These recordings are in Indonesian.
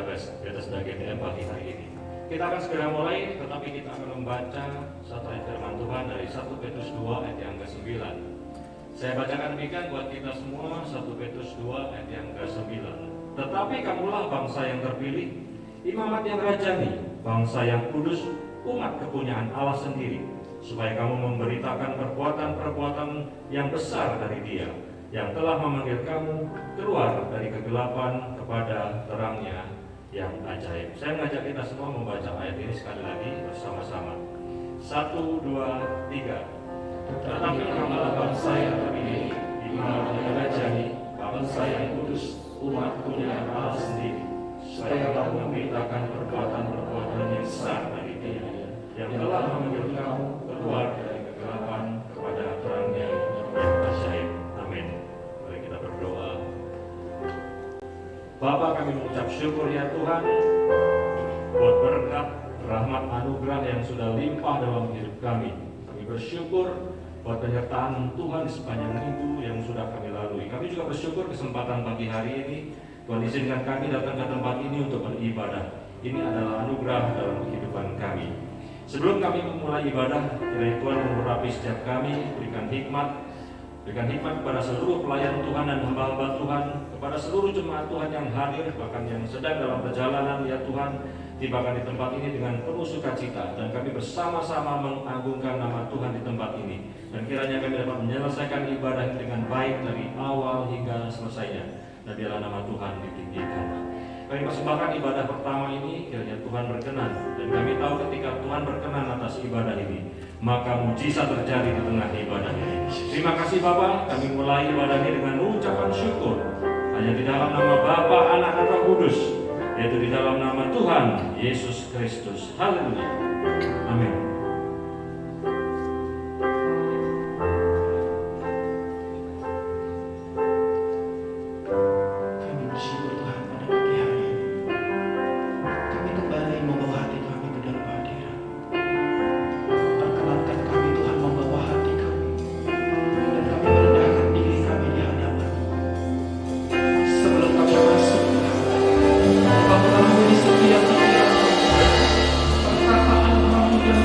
Jabez di atas GTM pagi hari ini. Kita akan segera mulai, tetapi kita akan membaca satu ayat firman Tuhan dari 1 Petrus 2 ayat yang ke-9. Saya bacakan demikian buat kita semua, 1 Petrus 2 ayat yang ke-9. Tetapi kamulah bangsa yang terpilih, imamat yang rajani, bangsa yang kudus, umat kepunyaan Allah sendiri, supaya kamu memberitakan perbuatan-perbuatan yang besar dari Dia, yang telah memanggil kamu keluar dari kegelapan kepada terangnya yang ajaib. Saya mengajak kita semua membaca ayat ini sekali lagi bersama-sama. 1, 2, 3. Tetapi kamulah bangsa yang terpilih, imamat yang rajani, bangsa yang kudus, umat kepunyaan Allah sendiri, supaya kamu memberitakan perbuatan-perbuatan yang besar dari Dia, yang telah memanggil kamu keluar dari kegelapan kepada terangnya yang ajaib. Amin. Mari kita berdoa. Bapa, kami mengucap syukur ya Tuhan buat berkat, rahmat, anugerah yang sudah limpah dalam hidup kami. Kami bersyukur buat penyertaan Tuhan di sepanjang minggu yang sudah kami lalui. Kami juga bersyukur kesempatan pagi hari ini Tuhan izinkan kami datang ke tempat ini untuk beribadah. Ini adalah anugerah dalam kehidupan kami. Sebelum kami memulai ibadah, kiranya Tuhan mengurapi setiap kami, berikan hikmat kepada seluruh pelayan Tuhan dan hamba-hamba Tuhan, kepada seluruh jemaat Tuhan yang hadir, bahkan yang sedang dalam perjalanan ya Tuhan, tibakan di tempat ini dengan penuh sukacita, dan kami bersama-sama mengagungkan nama Tuhan di tempat ini. Dan kiranya kami dapat menyelesaikan ibadah dengan baik dari awal hingga selesainya, dan biarlah nama Tuhan ditinggikan. Kami persembahkan ibadah pertama ini, kiranya Tuhan berkenan, dan kami tahu ketika Tuhan berkenan atas ibadah ini, maka mujizat terjadi di tengah ibadah ini. Terima kasih Bapa, kami mulai ibadah ini dengan ucapan syukur, hanya di dalam nama Bapa, Anak, dan Roh Kudus, yaitu di dalam nama Tuhan Yesus Kristus. Haleluya. Amin. Perkataan kami dan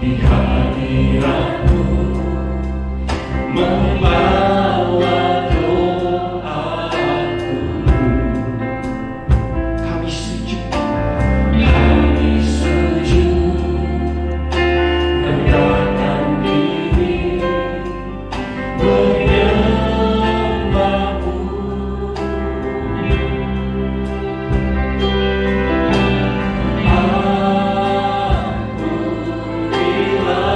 di hadiratmu membawa doaku. Kami sujud mendekatkan diri menyembahmu. Ampunilah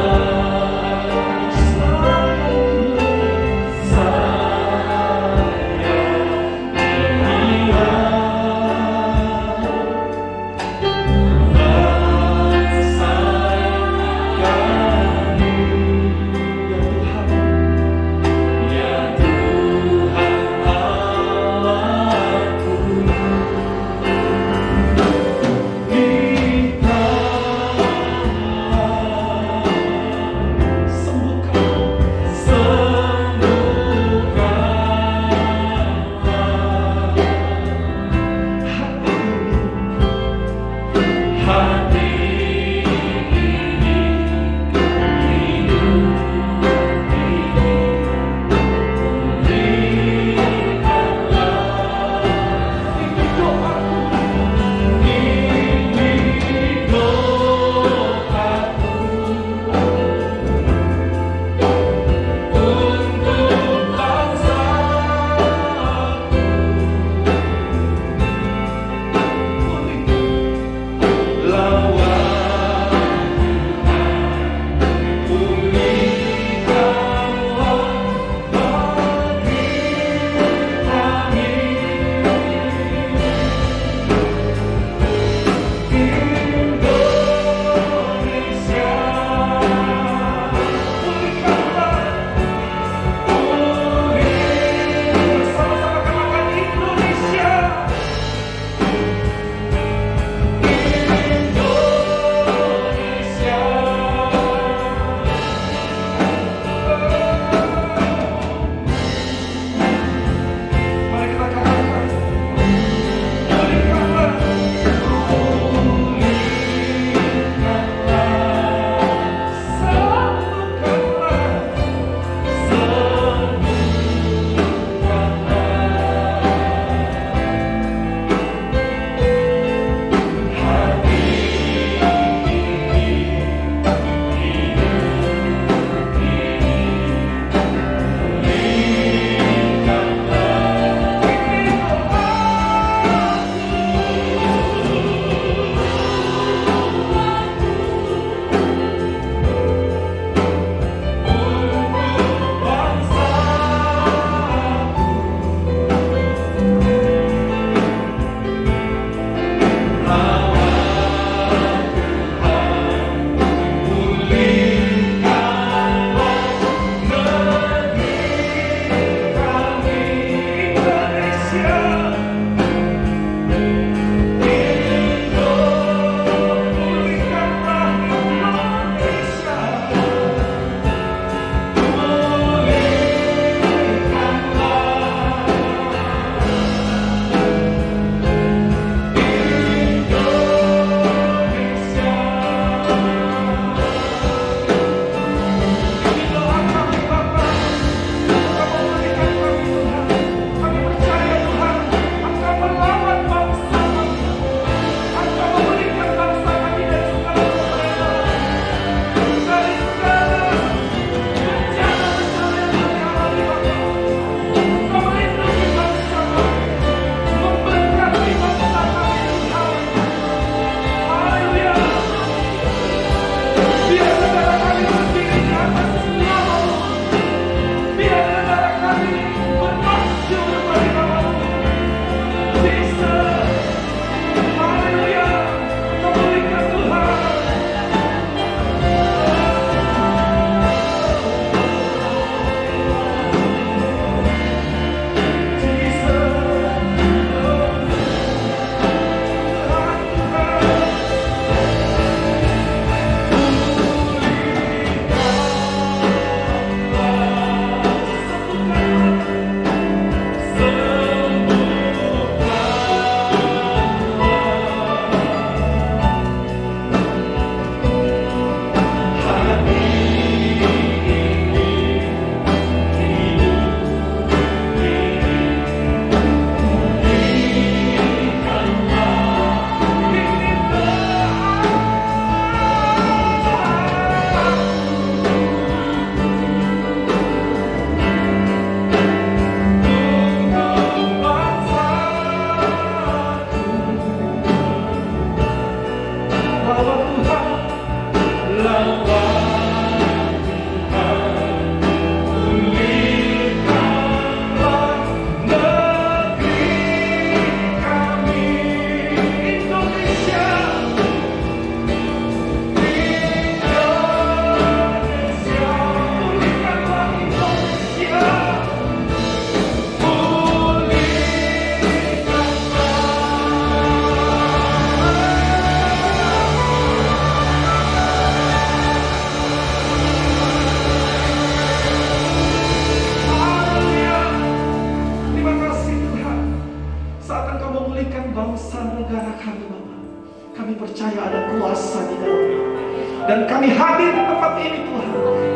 Dan kami hadir di tempat ini Tuhan.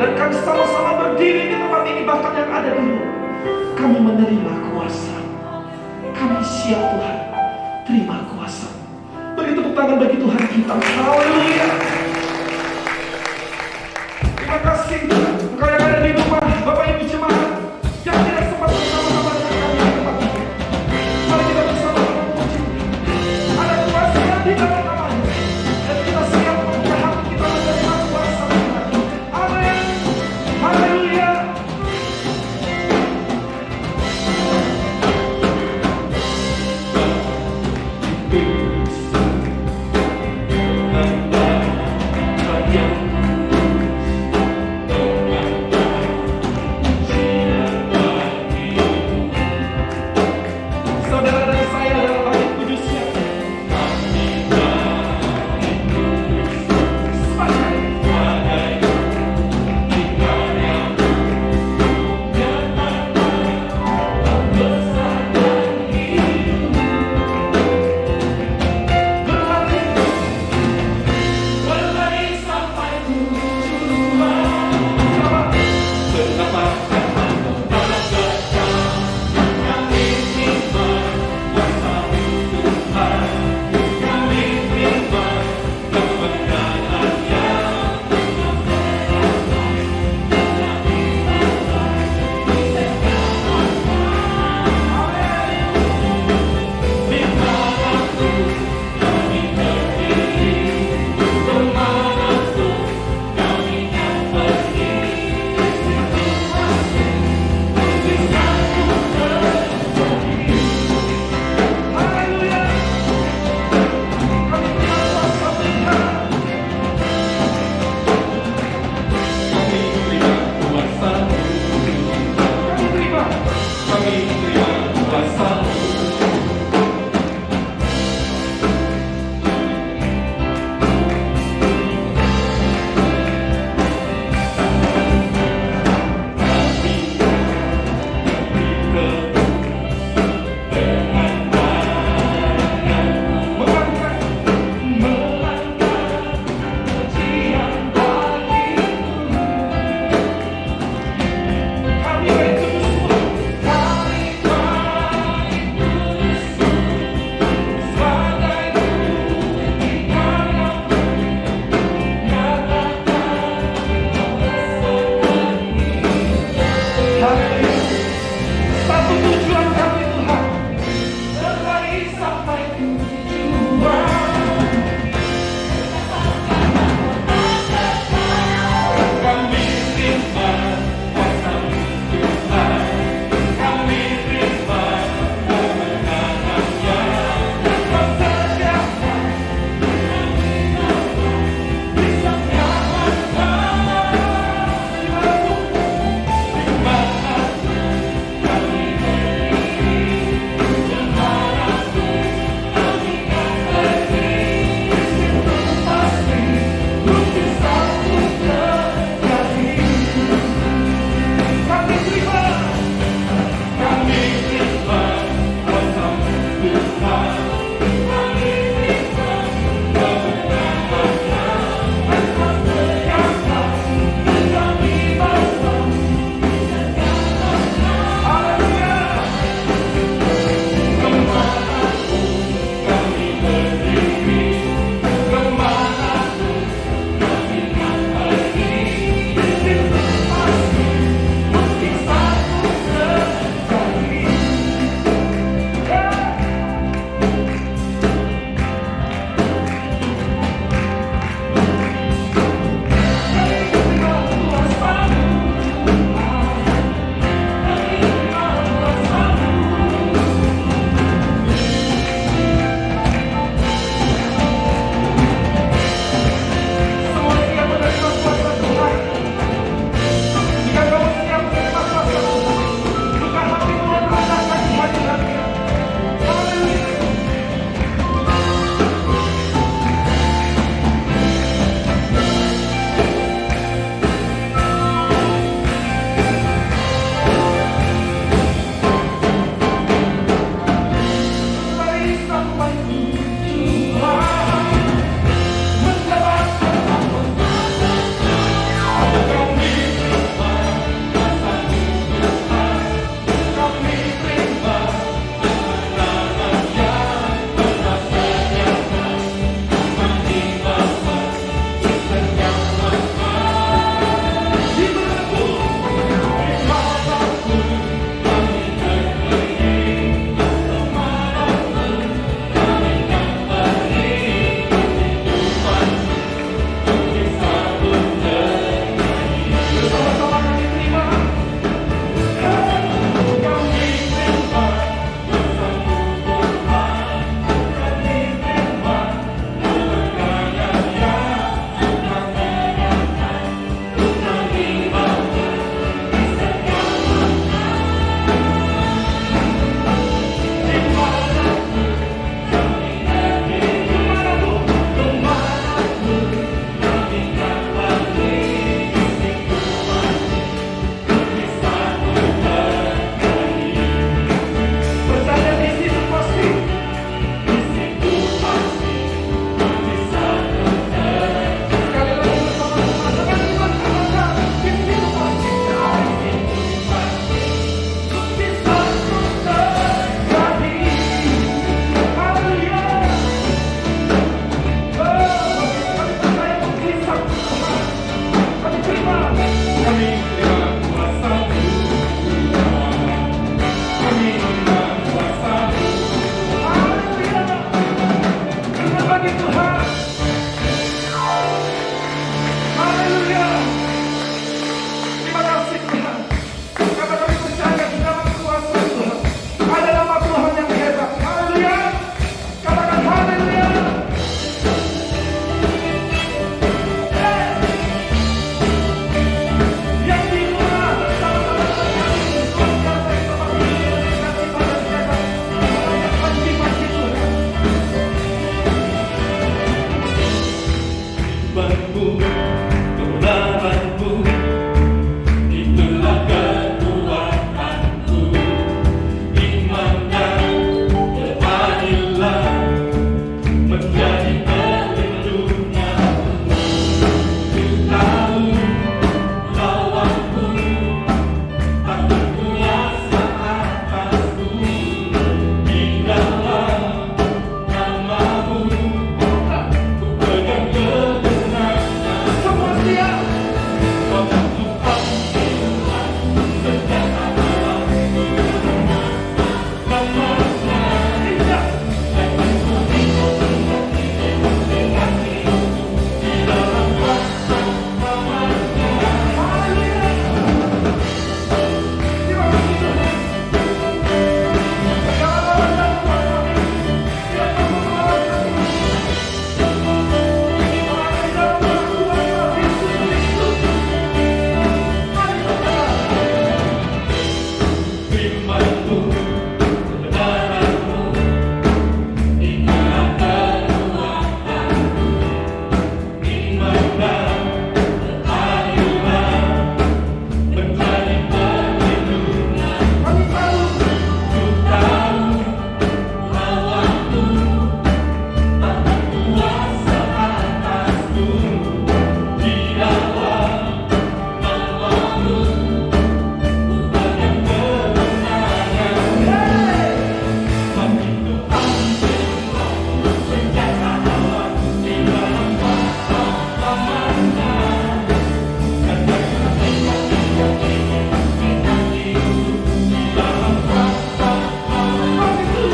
Dan kami sama-sama berdiri di tempat ini, bahkan yang ada dulu. Kami menerima kuasa. Kami siap Tuhan. Terima kuasa. Beri tepuk tangan bagi Tuhan kita. Haleluya. Terima kasih Tuhan. Engkau yang ada di rumah, Bapak Ibu jemaat yang tidak sempat bersama-sama dengan kami di tempat ini. Mari kita bersama-sama memuji. Ada kuasa di dalam namanya. Dan kita siap membuka hati kita menerima kuasa Tuhan. Amin. Haleluya. kebenaranku, itulah kekuatanku. Iman dan keadilan menjadi perlindunganku. Ku tahu lawanku tak berkuasa atasku. Di dalam namamu ku pegang kebenaran. Semua siap. Waktu panggilan senjata alamku, lemahnya Indah. di dalam kuasa namanya. Haleluya. Terima kasih Tuhan. Segala lawan dan kuasa tidak mampu melawan kami. Karena di dalam kuasa Yesus Kristus. Mari berdoa. Firman-Mu, kebenaran-Mu, itulah kekuatanku. Iman dan keadilan menjadi perlindungan. Kami tahu Ku tahu lawanku tak berkuasa atasku. Di dalam namamu ku pegang kebenaran. Mari ku ambillah senjata alam di dalam kuasa namanya. Dan berkata-kata di dalam kuasa namamu.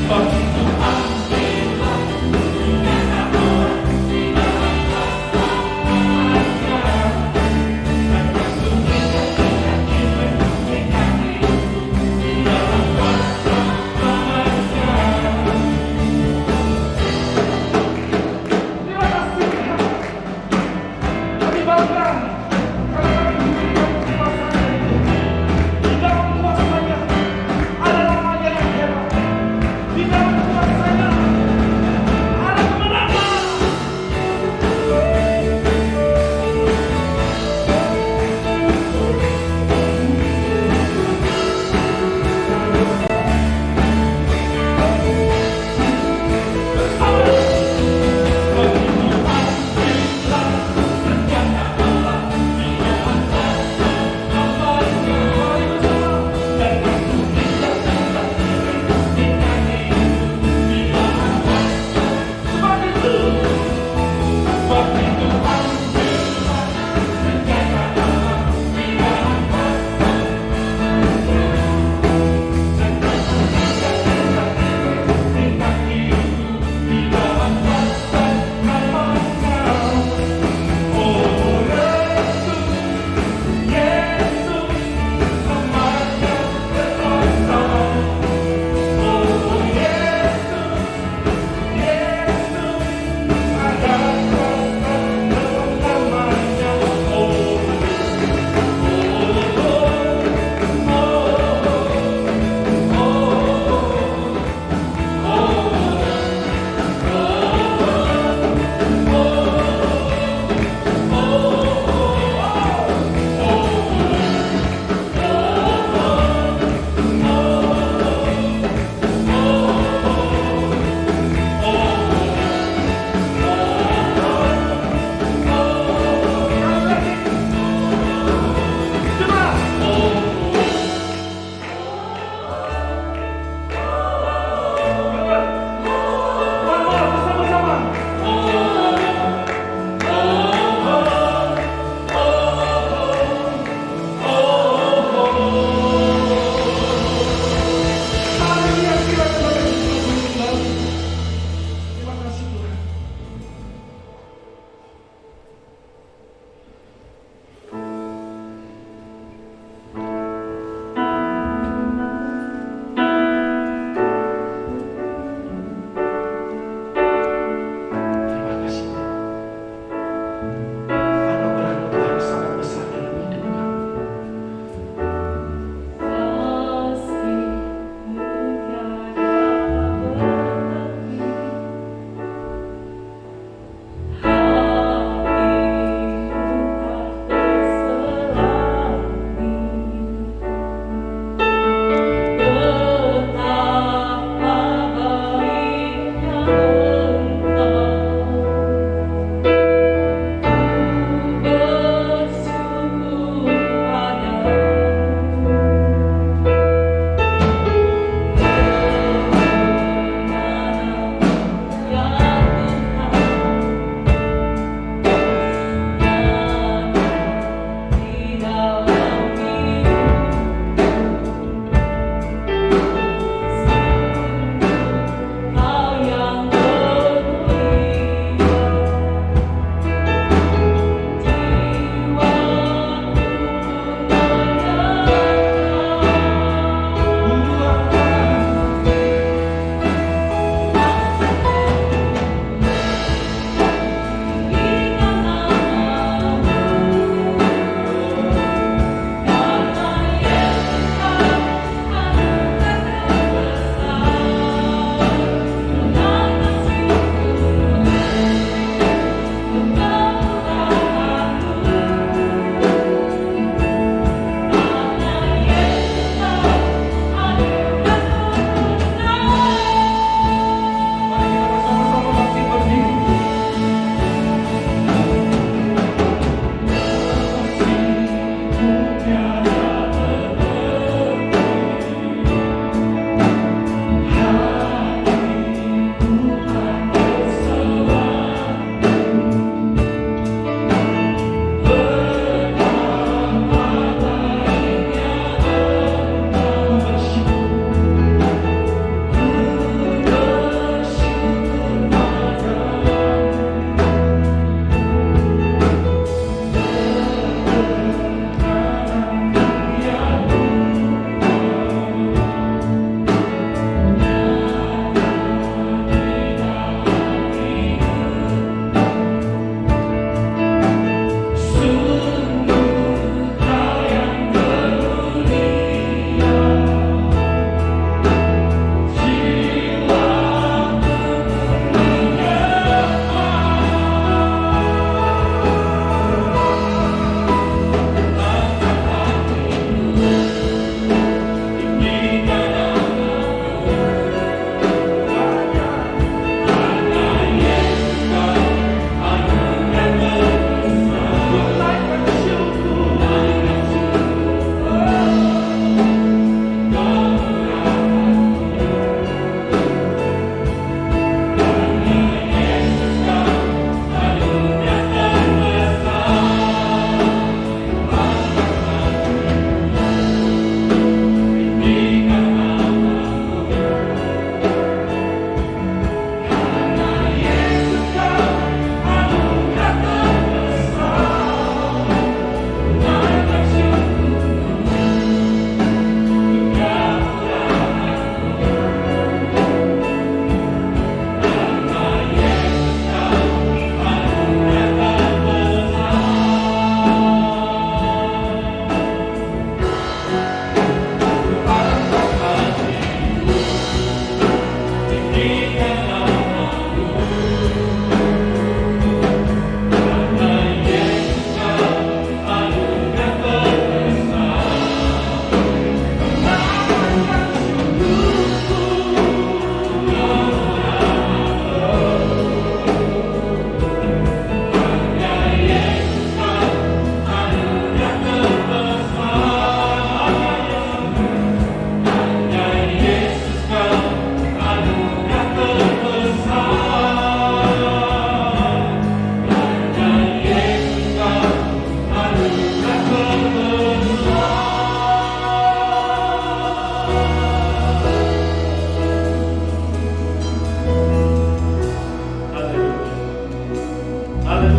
Mari ku ambillah senjata alam di dalam kuasa namanya. Dan berkata-kata di dalam kuasa namanya. terima kasih Tuhan. Kami bangga karena kami diberikan kekuasaan itu. Di dalam kuasanya ada namanya yang hebat. Di dalam kuasanya ada kemenangan. Mari ku ambillah senjata alam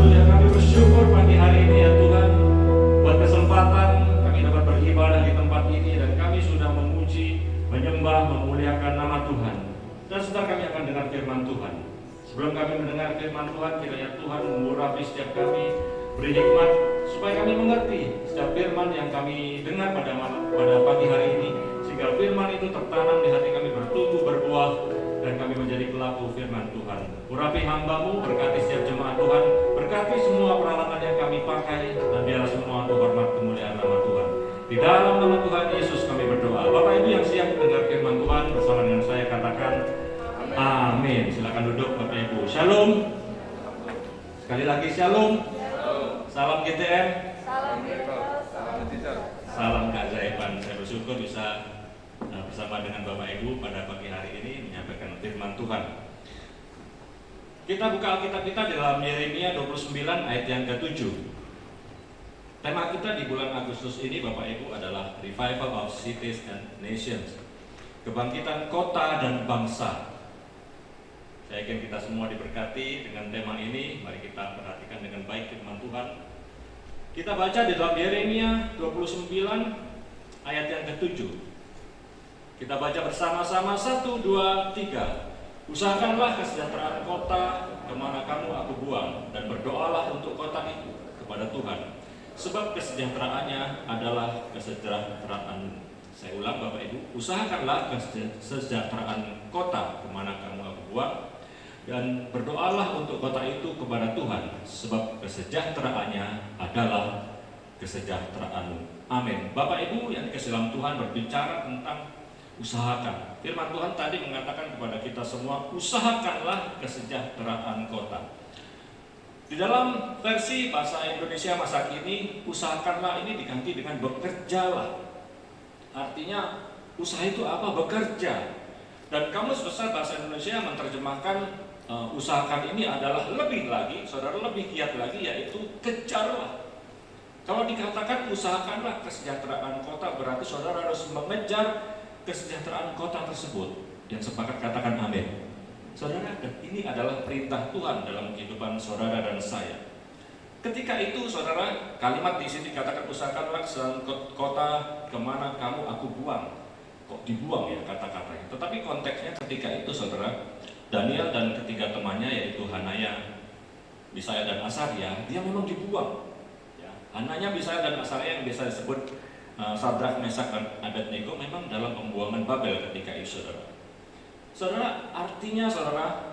haleluya. Kami bersyukur pagi hari ini ya Tuhan, buat kesempatan kami dapat beribadah di tempat ini, dan kami sudah memuji, menyembah, memuliakan nama Tuhan. Dan sebentar kami akan dengar firman Tuhan. Sebelum kami mendengar firman Tuhan, kiranya Tuhan mengurapi setiap kami, beri hikmat supaya kami mengerti setiap firman yang kami dengar pada pagi hari ini, sehingga firman itu tertanam di hati kami, bertumbuh, berbuah, dan kami menjadi pelaku firman Tuhan. Urapi hamba-Mu, berkati setiap jemaat Tuhan, berkati semua peralatan yang kami pakai, dan biarlah semua untuk hormat kemuliaan nama Tuhan. Di dalam nama Tuhan Yesus kami berdoa. Bapak Ibu yang siap mendengar firman Tuhan bersama dengan saya, katakan amin. Silakan duduk Bapak Ibu. Shalom. Sekali lagi shalom. Salam GTM. Salam keajaiban. Saya bersyukur bisa bersama dengan Bapak Ibu pada pagi hari ini menyampaikan firman Tuhan. Kita buka Alkitab kita di dalam Yeremia 29 ayat yang ke-7. Tema kita di bulan Agustus ini Bapak Ibu adalah Revival of Cities and Nations, kebangkitan kota dan bangsa. Saya yakin kita semua diberkati dengan tema ini. Mari kita perhatikan dengan baik firman Tuhan. Kita baca di dalam Yeremia 29 ayat yang ke-7. Kita baca bersama-sama, 1, 2, 3. Usahakanlah kesejahteraan kota kemana kamu aku buang, dan berdoalah untuk kota itu kepada Tuhan, sebab kesejahteraannya adalah kesejahteraan. Saya ulang Bapak Ibu, usahakanlah kesejahteraan kota kemana kamu aku buang, dan berdoalah untuk kota itu kepada Tuhan, sebab kesejahteraannya adalah kesejahteraanmu. Amin. Bapak Ibu yang dikasihi dalam Tuhan, berbicara tentang usahakan. Firman Tuhan tadi mengatakan kepada kita semua, usahakanlah kesejahteraan kota. Di dalam versi bahasa Indonesia masa kini, usahakanlah ini diganti dengan bekerjalah. Artinya usaha itu apa? Bekerja. Dan Kamus Besar Bahasa Indonesia menerjemahkan usahakan ini adalah lebih lagi, saudara, lebih giat lagi, yaitu kejarlah. Kalau dikatakan usahakanlah kesejahteraan kota, berarti saudara harus mengejar kesejahteraan kota tersebut. Yang sepakat katakan amin. Saudara, ini adalah perintah Tuhan dalam kehidupan saudara dan saya. Ketika itu saudara, kalimat di sini dikatakan usahakanlah kota kemana kamu aku buang. Kok dibuang ya kata-katanya? Tetapi konteksnya ketika itu saudara, Daniel dan ketiga temannya yaitu Hanaya, Misaya dan Asaria, dia memang dibuang. Ya, Hanaya, Misaya dan Asaria yang biasa disebut Sadrak, Mesak, dan Abednego memang dalam pembuangan Babel ketika itu saudara. Saudara, artinya saudara,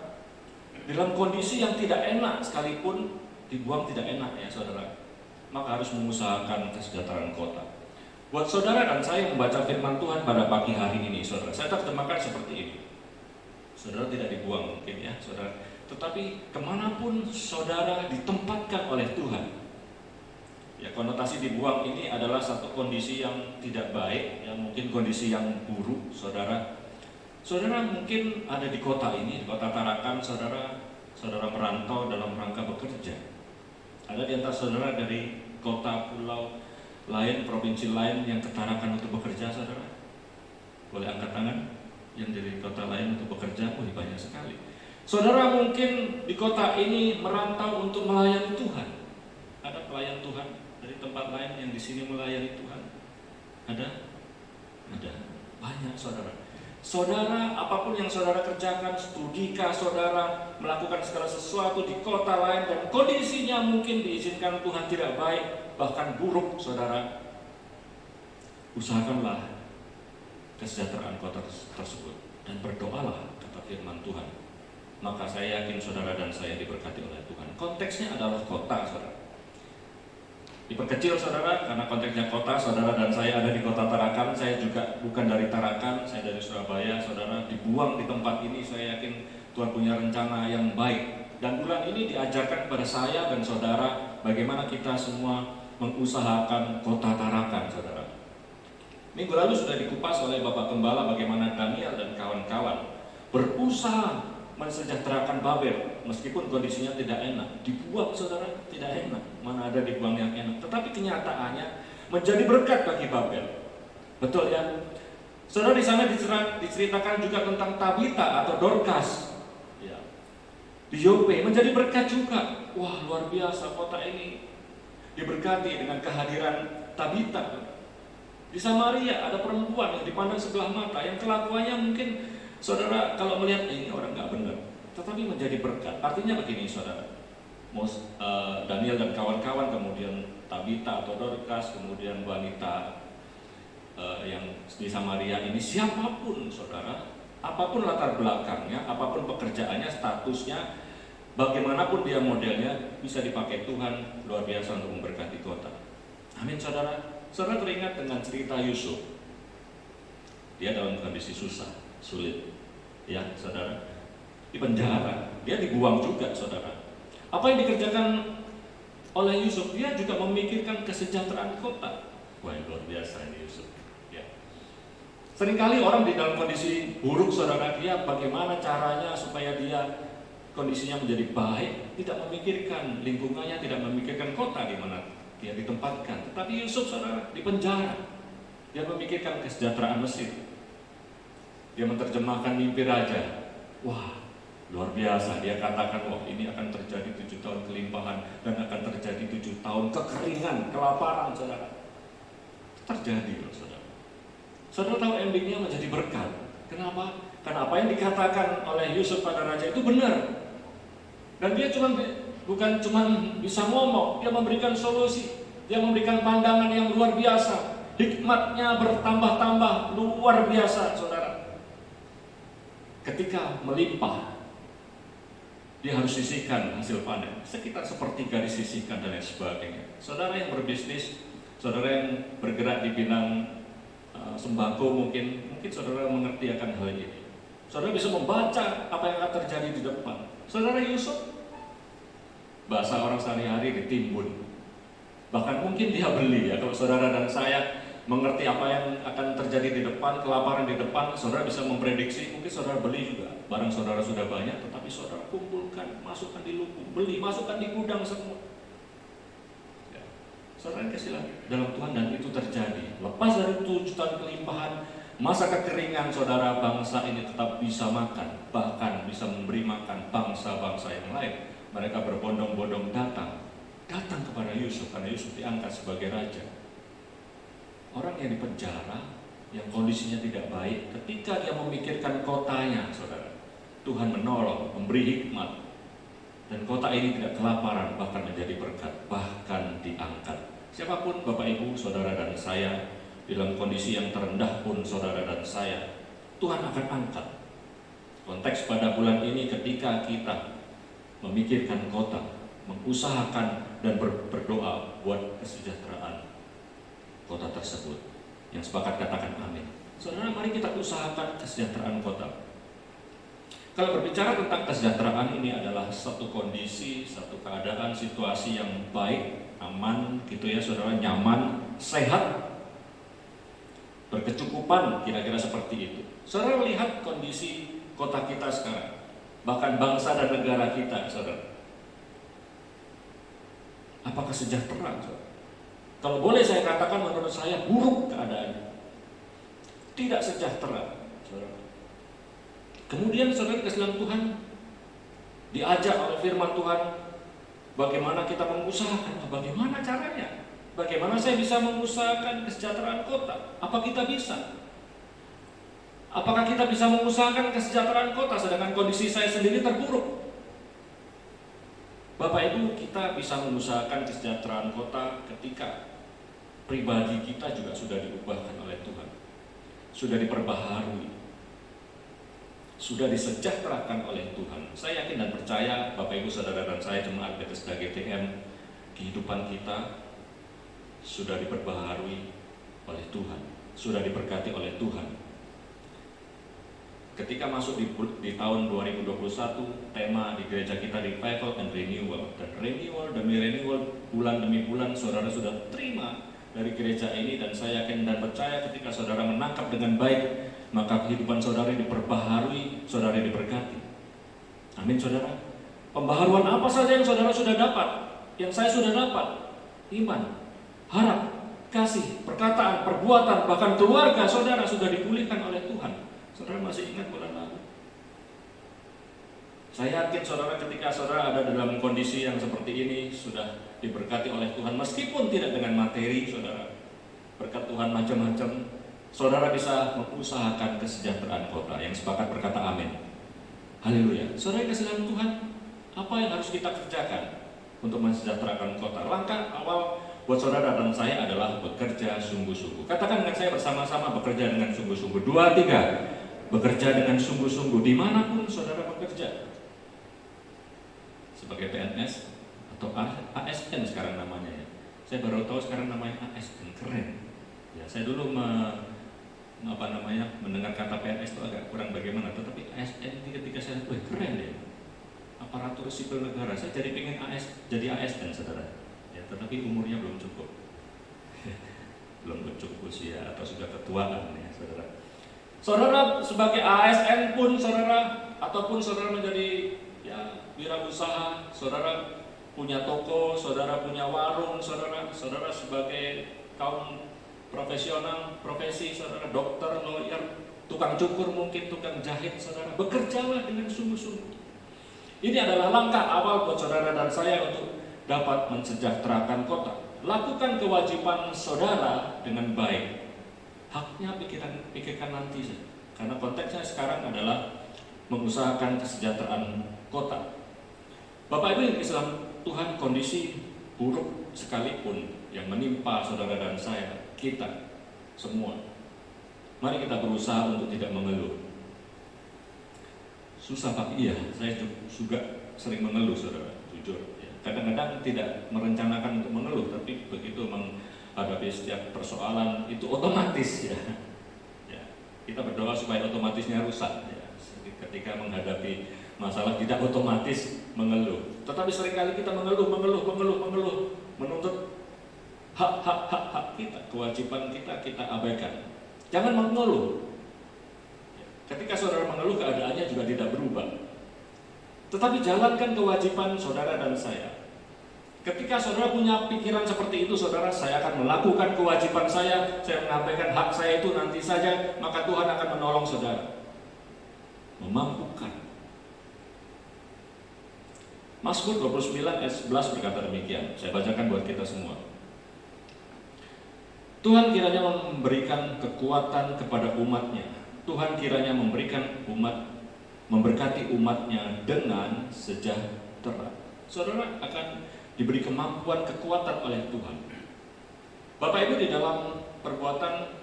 dalam kondisi yang tidak enak sekalipun dibuang tidak enak ya saudara, maka harus mengusahakan kesejahteraan kota. Buat saudara dan saya membaca firman Tuhan pada pagi hari ini saudara, saya terjemahkan seperti ini. Saudara tidak dibuang mungkin ya saudara, tetapi kemanapun saudara ditempatkan oleh Tuhan. Ya, konotasi dibuang ini adalah satu kondisi yang tidak baik, ya, mungkin kondisi yang buruk, saudara. Saudara mungkin ada di kota ini, di kota Tarakan, saudara merantau dalam rangka bekerja. Ada di antara saudara dari kota, pulau lain, provinsi lain yang ke Tarakan untuk bekerja, saudara. Boleh angkat tangan yang dari kota lain untuk bekerja, banyak sekali. Saudara mungkin di kota ini merantau untuk melayani Tuhan. Ada pelayan Tuhan dari tempat lain yang di sini melayani Tuhan. Ada banyak saudara. Saudara, apapun yang saudara kerjakan, studikah saudara, melakukan segala sesuatu di kota lain dan kondisinya mungkin diizinkan Tuhan tidak baik, bahkan buruk, saudara, usahakanlah kesejahteraan kota tersebut dan berdoalah, kata firman Tuhan. Maka saya yakin saudara dan saya diberkati oleh Tuhan. Konteksnya adalah kota, saudara. Diperkecil saudara, karena konteksnya kota, saudara dan saya ada di kota Tarakan. Saya juga bukan dari Tarakan, saya dari Surabaya. Saudara dibuang di tempat ini, saya yakin Tuhan punya rencana yang baik. Dan bulan ini diajarkan kepada saya dan saudara bagaimana kita semua mengusahakan kota Tarakan, saudara. Minggu lalu sudah dikupas oleh Bapak Gembala bagaimana Daniel dan kawan-kawan berusaha mensejahterakan Babel, meskipun kondisinya tidak enak. Dibuang saudara, tidak enak. Mana ada dibuang yang enak. Tetapi kenyataannya menjadi berkat bagi Babel. Betul ya? Saudara, di sana diceritakan juga tentang Tabita atau Dorcas. Ya. Di Yope menjadi berkat juga. wah luar biasa kota ini diberkati dengan kehadiran Tabita. Di Samaria ada perempuan yang dipandang sebelah mata, yang kelakuannya mungkin saudara kalau melihat ini orang nggak benar, tetapi menjadi berkat. Artinya begini saudara, Daniel dan kawan-kawan, kemudian Tabita atau Dorcas, kemudian wanita yang di Samaria ini, siapapun saudara, apapun latar belakangnya, apapun pekerjaannya, statusnya, bagaimanapun dia modelnya, bisa dipakai Tuhan luar biasa untuk memberkati kota. Amin saudara. Saudara teringat dengan cerita Yusuf. Dia dalam kondisi susah, sulit, ya saudara, di penjara, dia dibuang juga saudara. Apa yang dikerjakan oleh Yusuf? Dia juga memikirkan kesejahteraan kota. Wah luar biasa ini Yusuf. Ya. Seringkali orang di dalam kondisi buruk saudara, dia bagaimana caranya supaya dia kondisinya menjadi baik, tidak memikirkan lingkungannya, tidak memikirkan kota di mana dia ditempatkan. Tetapi Yusuf saudara di penjara, dia memikirkan kesejahteraan Mesir. Dia menerjemahkan mimpi raja. Wah luar biasa, dia katakan wah ini akan terjadi 7 tahun kelimpahan dan akan terjadi 7 tahun kekeringan, kelaparan saudara. Terjadi loh saudara. Saudara tahu endingnya menjadi berkat. Kenapa? Karena apa yang dikatakan oleh Yusuf pada raja itu benar. Dan dia bukan cuma bisa ngomong, dia memberikan solusi, dia memberikan pandangan yang luar biasa, hikmatnya bertambah-tambah luar biasa, saudara. Ketika melimpah, dia harus sisihkan hasil panen, sekitar sepertiga disisihkan dan lain sebagainya. Saudara yang berbisnis, saudara yang bergerak di bidang sembako, mungkin saudara mengerti akan hal ini. Saudara bisa membaca apa yang akan terjadi di depan. Saudara Yusuf, bahasa orang sehari-hari ditimbun. Bahkan mungkin dia beli ya. Kalau saudara dan saya mengerti apa yang akan terjadi di depan, kelaparan di depan, saudara bisa memprediksi, mungkin saudara beli juga. Barang saudara sudah banyak, tetapi saudara kumpulkan, masukkan di lumbung, beli, masukkan di gudang semua. Ya. Saudara kasih lagi dalam Tuhan dan itu terjadi. Lepas dari 7 tahun kelimpahan, masa kekeringan saudara, bangsa ini tetap bisa makan, bahkan bisa memberi makan bangsa-bangsa yang lain. Mereka berbondong-bondong datang kepada Yusuf karena Yusuf diangkat sebagai raja. Orang yang dipenjara, yang kondisinya tidak baik, ketika dia memikirkan kotanya, saudara, Tuhan menolong, memberi hikmat, dan kota ini tidak kelaparan, bahkan menjadi berkat, bahkan diangkat. Siapapun Bapak Ibu, saudara dan saya, dalam kondisi yang terendah pun saudara dan saya, Tuhan akan angkat. Konteks pada bulan ini ketika kita memikirkan kota, mengusahakan dan berdoa buat kesejahteraan kota tersebut. Yang sepakat katakan amin. Saudara, mari kita usahakan kesejahteraan kota. Kalau berbicara tentang kesejahteraan, ini adalah satu kondisi, satu keadaan, situasi yang baik, aman, gitu ya saudara, nyaman, sehat, berkecukupan, kira-kira seperti itu. Saudara lihat kondisi kota kita sekarang, bahkan bangsa dan negara kita, saudara. Apakah sejahtera, saudara? Kalau boleh saya katakan, menurut saya buruk keadaannya, tidak sejahtera, saudara. Kemudian saudara dikasih dalam Tuhan, diajak oleh firman Tuhan, bagaimana kita mengusahakan, bagaimana caranya? Bagaimana saya bisa mengusahakan kesejahteraan kota? Apa kita bisa? Apakah kita bisa mengusahakan kesejahteraan kota sedangkan kondisi saya sendiri terpuruk? Bapak Ibu, kita bisa mengusahakan kesejahteraan kota ketika pribadi kita juga sudah diubahkan oleh Tuhan, sudah diperbaharui, sudah disejahterakan oleh Tuhan. Saya yakin dan percaya Bapak Ibu saudara dan saya jemaat Bethesda GTM, kehidupan kita sudah diperbaharui oleh Tuhan, sudah diberkati oleh Tuhan. Ketika masuk di tahun 2021, tema di gereja kita Revival and Renewal. Dan renewal demi renewal, bulan demi bulan saudara sudah terima dari gereja ini. Dan saya yakin dan percaya ketika saudara menangkap dengan baik, maka kehidupan saudara diperbaharui, saudara diberkati. Amin saudara. Pembaharuan apa saja yang saudara sudah dapat, yang saya sudah dapat? Iman, harap, kasih, perkataan, perbuatan, bahkan keluarga saudara sudah dipulihkan oleh Tuhan. Saudara masih ingat bulan lalu? Saya yakin saudara, ketika saudara ada dalam kondisi yang seperti ini, sudah diberkati oleh Tuhan, meskipun tidak dengan materi, saudara, berkat Tuhan macam-macam, saudara bisa mengusahakan kesejahteraan kota. Yang sepakat berkata amin. Haleluya. Saudara yang kasih dalam Tuhan, apa yang harus kita kerjakan untuk mensejahterakan kota? Langkah awal buat saudara dan saya adalah bekerja sungguh-sungguh. Katakan dengan saya bersama-sama, bekerja dengan sungguh-sungguh. 2, 3. Bekerja dengan sungguh-sungguh dimanapun saudara bekerja. Sebagai PNS atau ASN sekarang namanya ya. Saya baru tahu sekarang namanya ASN, keren. Ya, saya dulu mendengar kata PNS itu agak kurang bagaimana, tetapi ASN ini ketika saya keren deh. Aparatur sipil negara, saya jadi pengen jadi ASN, saudara. Ya, tetapi umurnya belum cukup. Belum cukup usia atau sudah ketuaan ya, saudara. Saudara sebagai ASN pun saudara, ataupun saudara menjadi ya wirausaha, saudara punya toko, saudara punya warung, saudara sebagai kaum profesional, profesi, saudara dokter, lawyer, tukang cukur mungkin, tukang jahit, saudara, bekerjalah dengan sungguh-sungguh. Ini adalah langkah awal buat saudara dan saya untuk dapat mensejahterakan kota. Lakukan kewajiban saudara dengan baik. Haknya pikirkan nanti saja. Karena konteksnya sekarang adalah mengusahakan kesejahteraan kota. Bapak Ibu yang Islam, Tuhan, kondisi buruk sekalipun yang menimpa saudara dan saya, kita semua, mari kita berusaha untuk tidak mengeluh. Susah Pak, iya, saya juga sering mengeluh saudara, jujur. Kadang-kadang tidak merencanakan untuk mengeluh, tapi begitu menghadapi setiap persoalan itu otomatis ya. Kita berdoa supaya otomatisnya rusak ya. Ketika menghadapi masalah tidak otomatis mengeluh. Tetapi seringkali kita mengeluh, menuntut hak kita, kewajiban kita abaikan. Jangan mengeluh. Ketika saudara mengeluh, keadaannya juga tidak berubah. Tetapi jalankan kewajiban saudara dan saya. Ketika saudara punya pikiran seperti itu, saudara, saya akan melakukan kewajiban saya mengabaikan hak saya itu nanti saja, maka Tuhan akan menolong saudara, memampukan. Mazmur 29 ayat 11 berkata demikian. Saya bacakan buat kita semua. Tuhan kiranya memberikan kekuatan kepada umatnya. Tuhan kiranya memberkati umatnya dengan sejahtera. Saudara akan diberi kemampuan, kekuatan oleh Tuhan. Bapak Ibu, di dalam perbuatan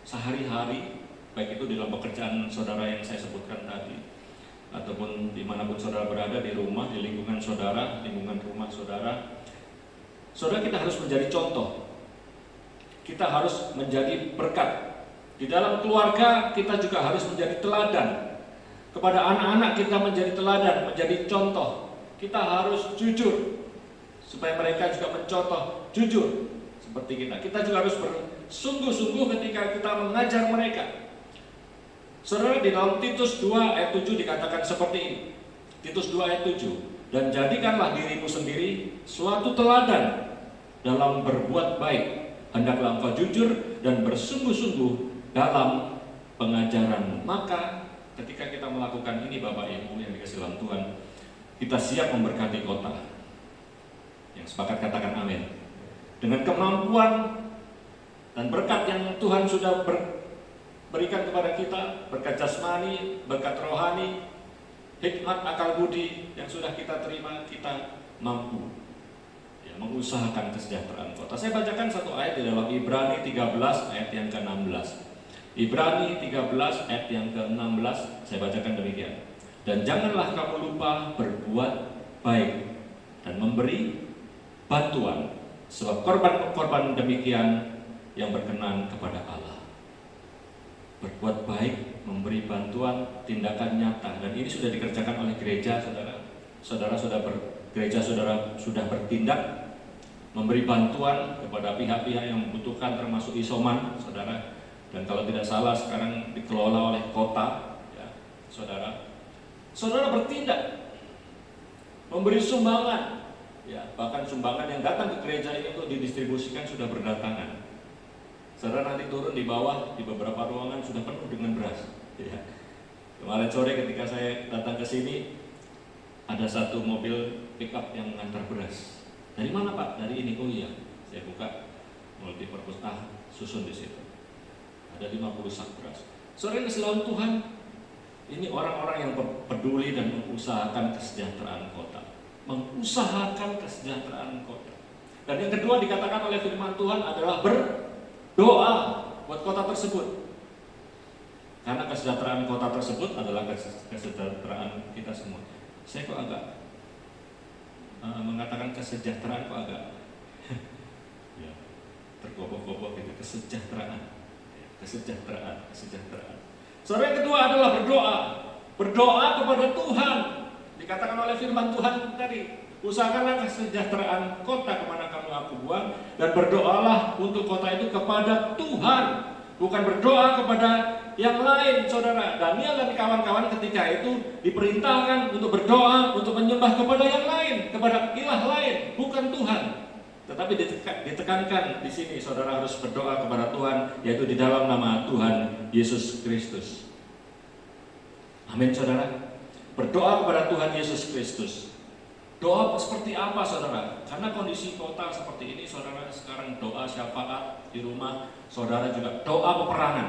sehari-hari, baik itu di dalam pekerjaan saudara yang saya sebutkan tadi, ataupun dimanapun saudara berada, di rumah, di lingkungan saudara, lingkungan rumah saudara, kita harus menjadi contoh. Kita harus menjadi berkat. Di dalam keluarga kita juga harus menjadi teladan. Kepada anak-anak kita menjadi teladan, menjadi contoh. Kita harus jujur supaya mereka juga mencontoh jujur seperti kita. Kita juga harus bersungguh-sungguh ketika kita mengajar mereka. Saudara, di dalam Titus 2 ayat 7 dikatakan seperti ini. Titus 2 ayat 7. Dan jadikanlah dirimu sendiri suatu teladan dalam berbuat baik. Hendaklah engkau jujur dan bersungguh-sungguh dalam pengajaranmu. Maka ketika kita melakukan ini, Bapak Ibu yang dikasihi dalam Tuhan, kita siap memberkati kota. Yang sepakat katakan amin. Dengan kemampuan dan berkat yang Tuhan sudah berikan kepada kita, berkat jasmani, berkat rohani, hikmat, akal budi yang sudah kita terima, kita mampu ya, mengusahakan kesejahteraan kota. Saya bacakan satu ayat di dalam Ibrani 13 ayat yang ke-16. Ibrani 13 ayat yang ke-16, saya bacakan demikian. Dan janganlah kamu lupa berbuat baik dan memberi bantuan, sebab korban-korban demikian yang berkenan kepada Allah. Berbuat baik, memberi bantuan, tindakan nyata, dan ini sudah dikerjakan oleh gereja, saudara. Gereja saudara sudah bertindak, memberi bantuan kepada pihak-pihak yang membutuhkan, termasuk isoman, saudara. Dan kalau tidak salah sekarang dikelola oleh kota, ya, saudara. Saudara bertindak, memberi sumbangan. Ya, bahkan sumbangan yang datang ke gereja ini untuk didistribusikan sudah berdatangan. Saudara nanti turun di bawah, di beberapa ruangan sudah penuh dengan beras. Ya. Kemarin sore ketika saya datang ke sini, ada satu mobil pickup yang mengantar beras. Dari mana Pak? Dari ini. Oh iya, saya buka multipurpose, susun di situ. Ada 50 sak beras. Saudara selalu Tuhan, ini orang-orang yang peduli dan mengusahakan kesejahteraan kota. Mengusahakan kesejahteraan kota. Dan yang kedua dikatakan oleh firman Tuhan adalah berdoa buat kota tersebut. Karena kesejahteraan kota tersebut adalah kesejahteraan kita semua. Saya kok agak mengatakan kesejahteraan kok agak ya, tergobok-gobok gitu. Kesejahteraan. Saudara, yang kedua adalah berdoa. Berdoa kepada Tuhan. Dikatakan oleh firman Tuhan tadi, usahakanlah kesejahteraan kota kemana kamu aku buang, dan berdoalah untuk kota itu kepada Tuhan, bukan berdoa kepada yang lain. Saudara, Daniel dan kawan-kawan ketika itu diperintahkan untuk berdoa, untuk menyembah kepada yang lain, kepada ilah lain, bukan Tuhan. Tetapi ditekankan di sini, saudara harus berdoa kepada Tuhan, yaitu di dalam nama Tuhan Yesus Kristus. Amin, saudara. Berdoa kepada Tuhan Yesus Kristus. Doa seperti apa, saudara? Karena kondisi kota seperti ini, saudara, sekarang doa syafaat di rumah, saudara juga doa peperangan.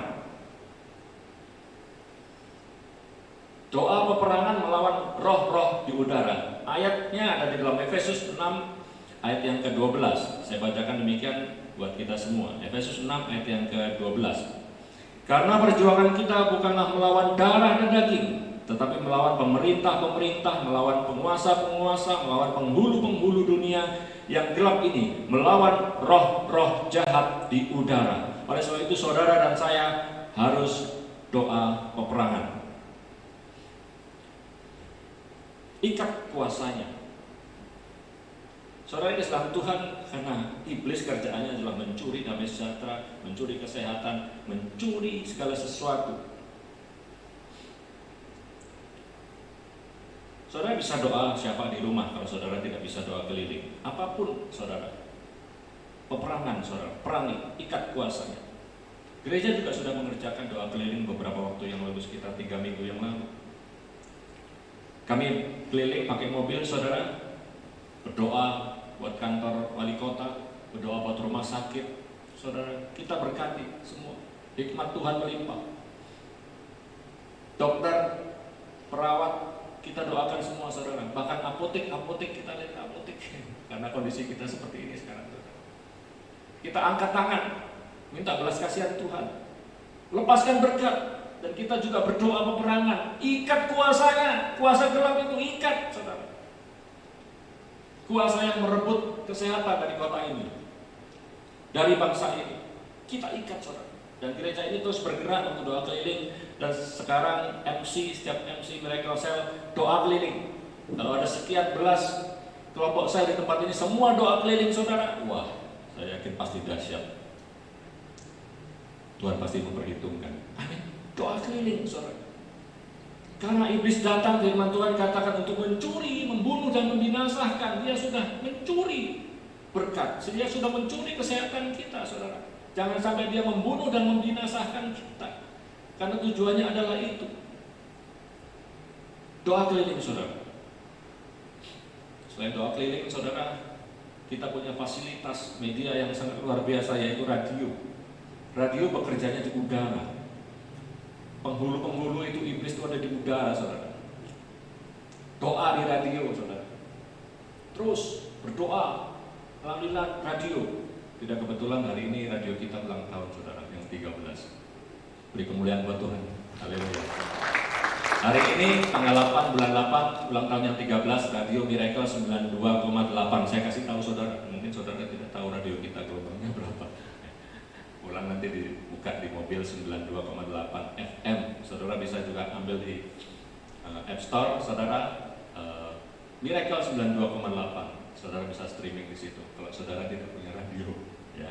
Doa peperangan melawan roh-roh di udara. Ayatnya ada di dalam Efesus 6 ayat yang ke-12. Saya bacakan demikian buat kita semua. Efesus 6 ayat yang ke-12. Karena perjuangan kita bukanlah melawan darah dan daging, tetapi melawan pemerintah-pemerintah, melawan penguasa-penguasa, melawan penghulu-penghulu dunia yang gelap ini, melawan roh-roh jahat di udara. Oleh sebab itu saudara dan saya harus doa peperangan. Ikat kuasanya. Saudara, ini Islam Tuhan, karena iblis kerjaannya adalah mencuri damai sejahtera, mencuri kesehatan, mencuri segala sesuatu. Saudara bisa doa siapa di rumah kalau saudara tidak bisa doa keliling. Apapun saudara, peperangan saudara, perangi, ikat kuasanya. Gereja juga sudah mengerjakan doa keliling beberapa waktu yang lalu, sekitar 3 minggu yang lalu. Kami keliling pakai mobil saudara, berdoa buat kantor wali kota, berdoa buat rumah sakit. Saudara, kita berkati semua. Hikmat Tuhan melimpah. Dokter, perawat, kita doakan semua saudara. Bahkan apotek kita lihat apotek. Karena kondisi kita seperti ini sekarang. Kita angkat tangan, minta belas kasihan Tuhan. Lepaskan berkat. Dan kita juga berdoa peperangan. Ikat kuasanya. Kuasa gelap itu ikat saudara. Kuasa yang merebut kesehatan dari kota ini, dari bangsa ini, kita ikat saudara. Dan gereja ini terus bergerak untuk doa keliling. Dan sekarang setiap MC Miracle Cell doa keliling. Kalau ada sekian belas kelompok saya di tempat ini, semua doa keliling saudara. Wah, saya yakin pasti dahsyat. Tuhan pasti memperhitungkan. Amin. Doa keliling saudara. Karena iblis datang, firman Tuhan katakan untuk mencuri, membunuh dan membinasakan. Dia sudah mencuri berkat, dia sudah mencuri kesehatan kita saudara. Jangan sampai dia membunuh dan membinasakan kita. Karena tujuannya adalah itu. Doa keliling saudara. Selain doa keliling saudara, kita punya fasilitas media yang sangat luar biasa, yaitu radio. Radio bekerjanya di udara. Penghulu-penghulu itu iblis itu ada di udara saudara. Doa di radio saudara. Terus berdoa melalui radio. Tidak kebetulan hari ini radio kita ulang tahun saudara, yang 13. Beri kemuliaan buat Tuhan. Haleluya. Hari ini tanggal 8 bulan 8 ulang tahun yang 13, Radio Miracle 92,8. Saya kasih tahu saudara, mungkin saudara tidak tahu radio kita gelombangnya berapa. Ulang nanti dibuka di mobil 92,8 FM. Saudara bisa juga ambil di App Store saudara, Miracle 92,8. Saudara bisa streaming di situ. Kalau saudara tidak punya radio, ya.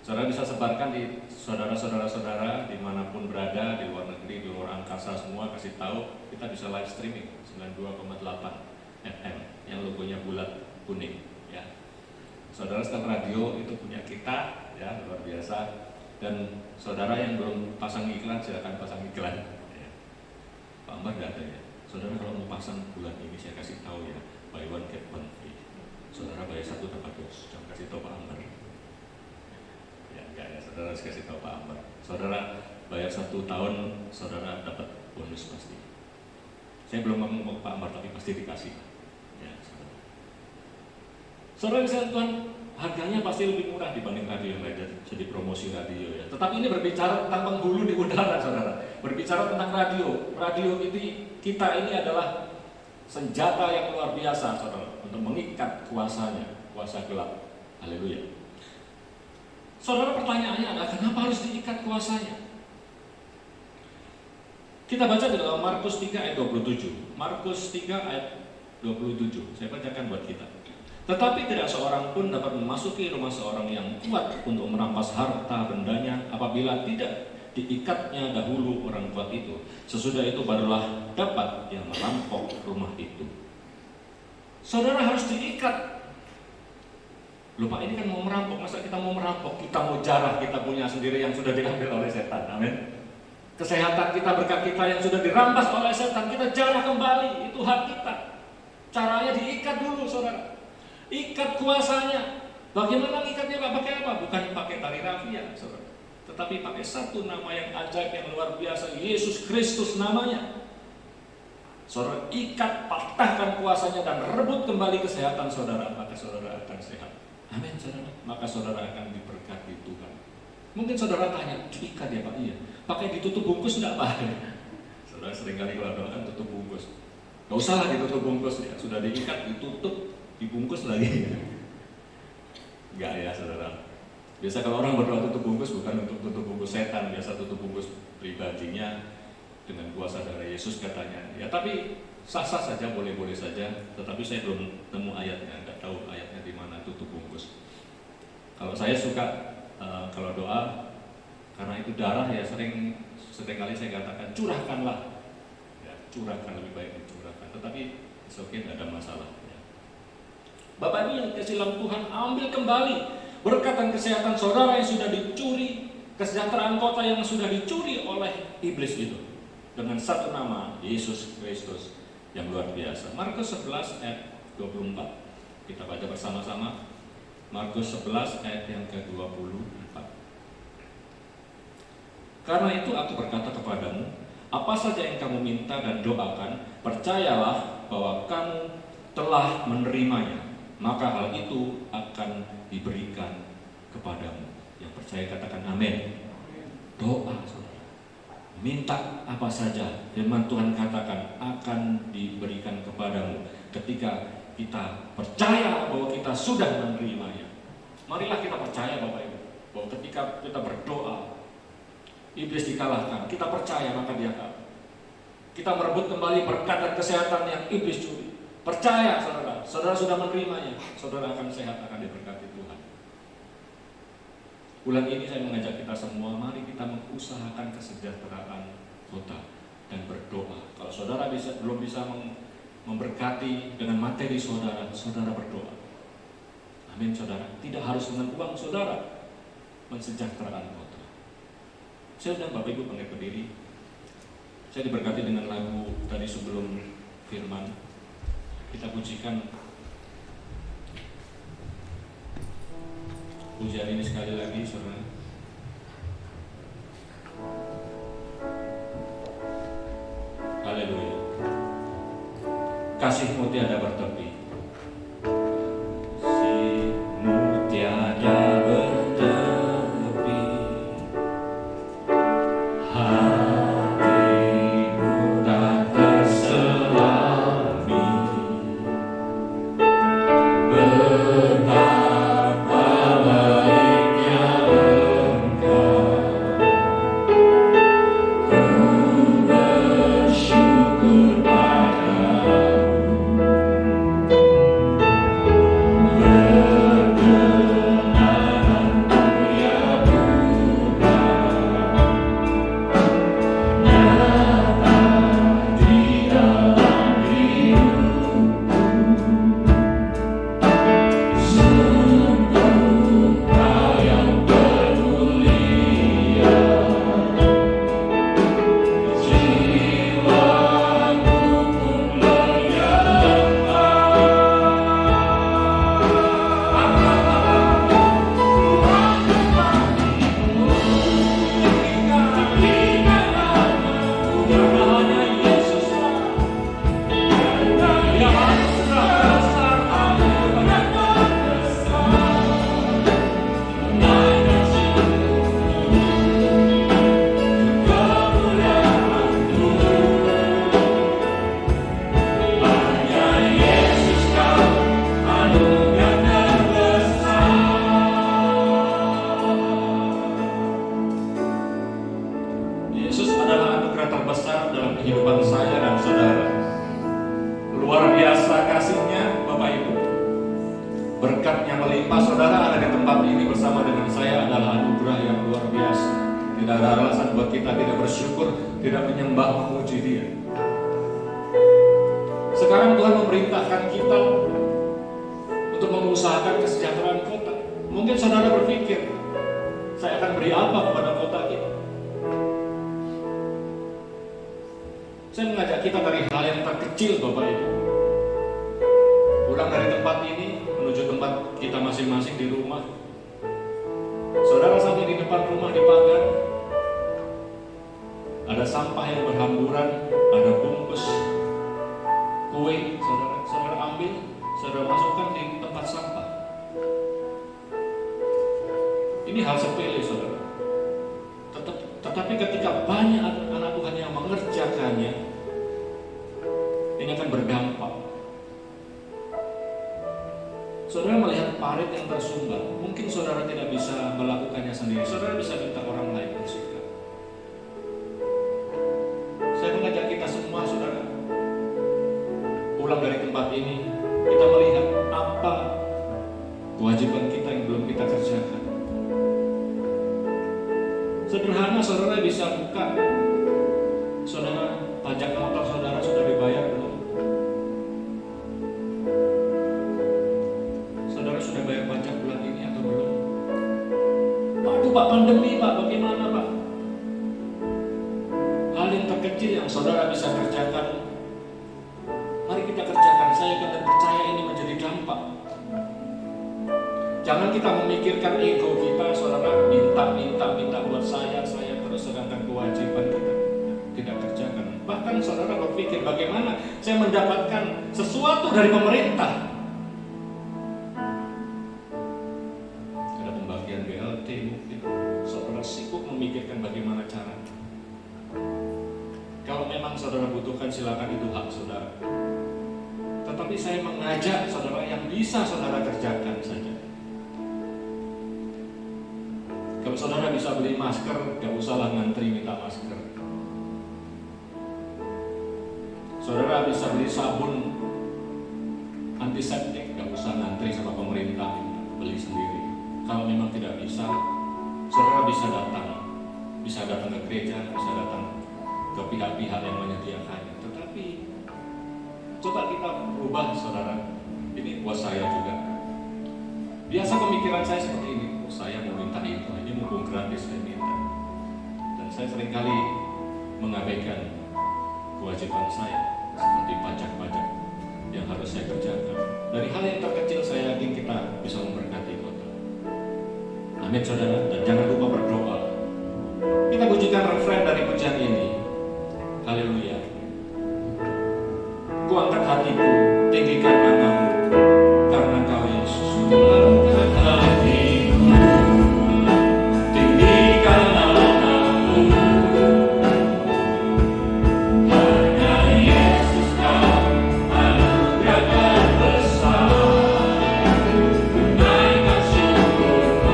Saudara bisa sebarkan di saudara-saudara dimanapun berada, di luar negeri, di luar angkasa semua, kasih tahu kita bisa live streaming 92,8 FM yang logonya bulat kuning, ya. Saudara setel radio itu punya kita, ya, luar biasa. Dan saudara yang belum pasang iklan, silakan pasang iklan. Ya. Pak Ambar nggak ada ya. Saudara kalau mau pasang bulan ini saya kasih tahu ya, buy one get one free. Saudara bayar 1 dapat 2, jangan kasih tahu Pak Amber. Ya enggak ya, saudara harus kasih tahu Pak Amber. Saudara bayar 1 tahun, saudara dapat bonus pasti. Saya belum ngomong ke Pak Amber tapi pasti dikasih. Ya, saudara. Saudara bisa Tuhan, harganya pasti lebih murah dibanding radio yang lain, jadi promosi radio ya. Tetapi ini berbicara tentang penghulu di udara, saudara. Berbicara tentang radio. Radio itu kita ini adalah senjata yang luar biasa, saudara, untuk mengikat kuasanya, kuasa gelap. Haleluya. Saudara, pertanyaannya adalah kenapa harus diikat kuasanya? Kita baca di dalam Markus 3 ayat 27. Markus 3 ayat 27. Saya bacakan buat kita. Tetapi tidak seorang pun dapat memasuki rumah seorang yang kuat untuk merampas harta bendanya apabila tidak diikatnya dahulu orang kuat itu. Sesudah itu barulah dapat yang merampok rumah itu. Saudara harus diikat. Lupa ini kan mau merampok, masa kita mau merampok? Kita mau jarah kita punya sendiri yang sudah diambil oleh setan. Amin. Kesehatan kita, berkat kita yang sudah dirampas oleh setan, kita jarah kembali. Itu hak kita. Caranya diikat dulu, saudara. Ikat kuasanya. Bagaimana ikatnya Pak? Pakai apa? Bukan pakai tali rafia, saudara. Tetapi pakai satu nama yang ajaib, yang luar biasa, Yesus Kristus namanya. Saudara, ikat, patahkan kuasanya dan rebut kembali kesehatan saudara, maka saudara akan sehat. Amin, saudara. Maka saudara akan diberkati Tuhan. Mungkin saudara tanya, diikat ya Pak? Iya. Pakai ditutup bungkus enggak Pak? Saudara seringkali kalau doa kan tutup bungkus. Gak usah lah ditutup bungkus ya. Sudah diikat, ditutup, dibungkus lagi. Enggak ya saudara. Biasa kalau orang berdoa tutup bungkus bukan untuk tutup bungkus setan, biasa tutup bungkus pribadinya dengan kuasa dari Yesus katanya. Ya tapi sah-sah saja, boleh-boleh saja. Tetapi saya belum temu ayatnya, nggak tahu ayatnya di mana tutup bungkus. Kalau saya suka kalau doa, karena itu darah ya seringkali saya katakan curahkanlah. Ya, curahkan, lebih baik dicurahkan. Tetapi oke, tidak ada masalah. Ya. Bapak Ibu yang dikasihi Tuhan, ambil kembali berkat dan kesehatan saudara yang sudah dicuri, kesejahteraan kota yang sudah dicuri oleh iblis itu, dengan satu nama, Yesus Kristus yang luar biasa. Markus 11 ayat 24. Kita baca bersama-sama. Markus 11 ayat yang ke-24. Karena itu aku berkata kepadamu, apa saja yang kamu minta dan doakan, percayalah bahwa kamu telah menerimanya, maka hal itu akan diberikan kepadamu. Yang percaya katakan amin. Doa saudara, minta apa saja, firman Tuhan katakan akan diberikan kepadamu ketika kita percaya bahwa kita sudah menerimanya. Marilah kita percaya Bapak Ibu bahwa ketika kita berdoa iblis dikalahkan, kita percaya maka dia kalah. Kita merebut kembali berkat dan kesehatan yang iblis curi. Percaya saudara, saudara sudah menerimanya, saudara akan sehat, akan diberkati Tuhan. Bulan ini saya mengajak kita semua, mari kita mengusahakan kesejahteraan kota dan berdoa. Kalau saudara belum bisa memberkati dengan materi saudara, saudara berdoa. Amin saudara. Tidak harus dengan uang saudara, mensejahterakan kota. Saya undang Bapak Ibu bangkit berdiri. Saya diberkati dengan lagu tadi sebelum firman. Kita pujikan pujian ini sekali lagi saudara. Haleluya. Kasih-Mu tiada bertepi. Kasih-Mu tiada bertepi. Hati-Mu tak terselami. Betapa baiknya Engkau. Ku bersyukur padamu. tempat ini bersama dengan saya adalah anugerah yang luar biasa. Tidak ada alasan buat kita tidak bersyukur, tidak menyembah, memuji Dia. Sekarang Tuhan memerintahkan kita untuk mengusahakan kesejahteraan kota. Mungkin saudara berpikir, saya akan beri apa kepada kota kita? Saya mengajak kita dari hal yang terkecil, Bapak Ibu. Pulang dari tempat ini menuju tempat kita masing-masing di rumah. Saudara sampai di depan rumah di pagar, ada sampah yang berhamburan, ada bungkus kue, saudara ambil, saudara masukkan di tempat sampah. Ini hal sepele, saudara. Tetapi ketika banyak anak Tuhan yang mengerjakannya, ini akan berdampak. Saudara melihat parit yang tersumbat, mungkin saudara tidak bisa melakukannya sendiri. Saudara bisa minta orang lain bersihkan. Saya mengajak kita semua, saudara, pulang dari tempat ini, kita melihat apa kewajiban kita yang belum kita kerjakan. Sederhana, saudara bisa buka, saudara, pajak motor saudara sudah dibayar belum? Saudara sudah bayar pajak bulan ini atau belum? Waduh Pak, pandemi Pak, bagaimana Pak? Hal yang terkecil yang saudara bisa kerjakan, mari kita kerjakan. Saya akan percaya ini menjadi dampak. Jangan kita memikirkan ego kita, saudara, minta buat saya terus, sedangkan kewajiban kita tidak kerjakan. Bahkan saudara berpikir, bagaimana saya mendapatkan sesuatu dari pemerintah? Ada pembagian BLT mungkin, saudara sibuk memikirkan bagaimana cara. Kalau memang saudara butuhkan, silakan, itu hak saudara. Tetapi saya mengajak saudara yang bisa saudara kerjakan saja. Kalau saudara bisa beli masker, gak usahlah ngantri minta masker. Saudara bisa beli sabun antiseptik, gak usah ngantri sama pemerintah, beli sendiri. Kalau memang tidak bisa, saudara bisa datang ke gereja, bisa datang ke pihak-pihak yang menyediakannya. Tetapi coba kita berubah, saudara. Ini buat saya juga. Biasa pemikiran saya seperti ini, saya mau minta itu, ini mumpung gratis saya minta. Dan saya seringkali mengabaikan kewajiban saya, seperti pajak-pajak yang harus saya kerjakan. Dari hal yang terkecil saya yakin kita bisa memberkati kota. Amin, saudara. Dan jangan lupa berdoa. Kita pujikan refren dari pujian ini. Haleluya. Ku angkat hatiku, tinggikan namamu, karena Kau Yesus. Angkat hatiku, tinggikan namamu, hanya Yesus Kau anugerahkan besar. Naikkan syukurku,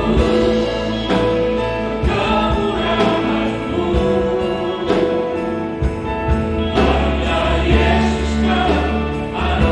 kemurahan-Mu, hanya Yesus Kau anugerahkan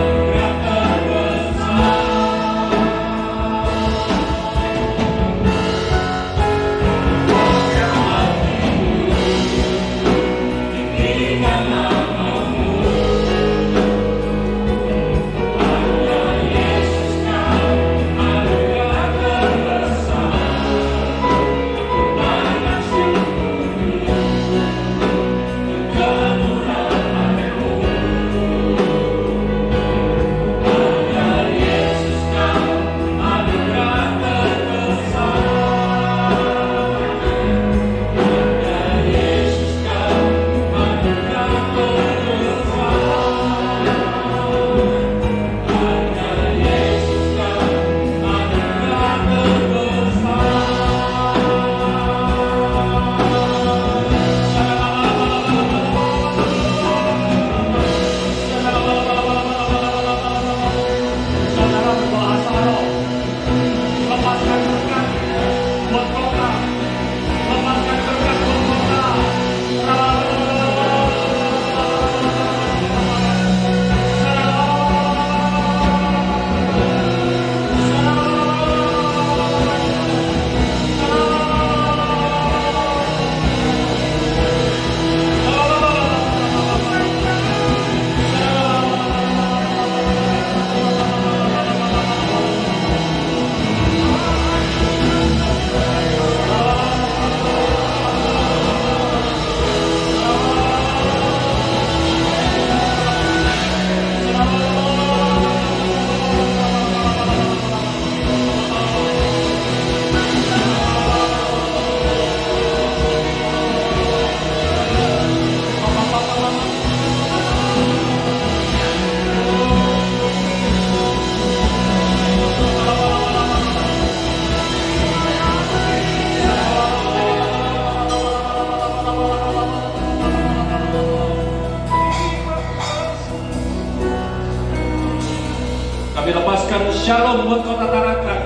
shalom buat kota Tarakan.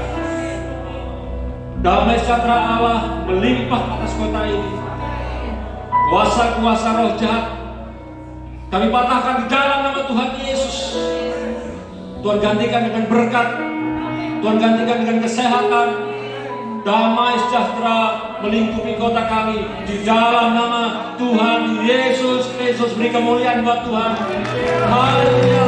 Damai sejahtera Allah melimpah atas kota ini. Kuasa-kuasa roh jahat kami patahkan di dalam nama Tuhan Yesus. Tuhan gantikan dengan berkat, Tuhan gantikan dengan kesehatan, damai sejahtera melingkupi kota kami di dalam nama Tuhan Yesus Kristus. Beri kemuliaan buat Tuhan. Haleluya.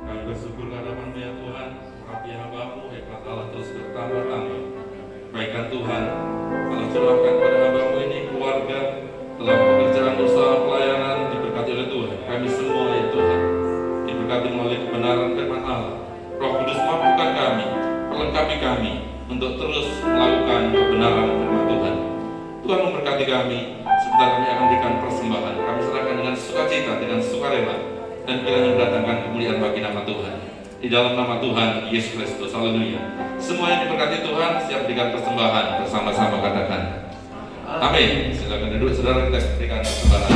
Kami bersyukur kehadapan-Mu ya Tuhan, mengabdi hamba-Mu, hikmat Allah terus bertambah-tambah. Baikkan Tuhan, kalau curahkan pada hamba-Mu ini keluarga dalam pekerjaan usaha pelayanan diberkati oleh Tuhan. Kami semua ya Tuhan, diberkati melalui kebenaran firman Allah. Roh Kudus mampukan kami, perlengkapi kami untuk terus melakukan kebenaran firman Tuhan. Tuhan memberkati kami, sebentar kami akan berikan persembahan. Kami serahkan dengan sukacita, dengan sukarela, dan kiranya mendatangkan kemuliaan bagi nama Tuhan. Di dalam nama Tuhan Yesus Kristus, haleluya. Semua yang diberkati Tuhan siap berikan persembahan bersama-sama, katakan amin. Silakan duduk saudara, kita berikan persembahan.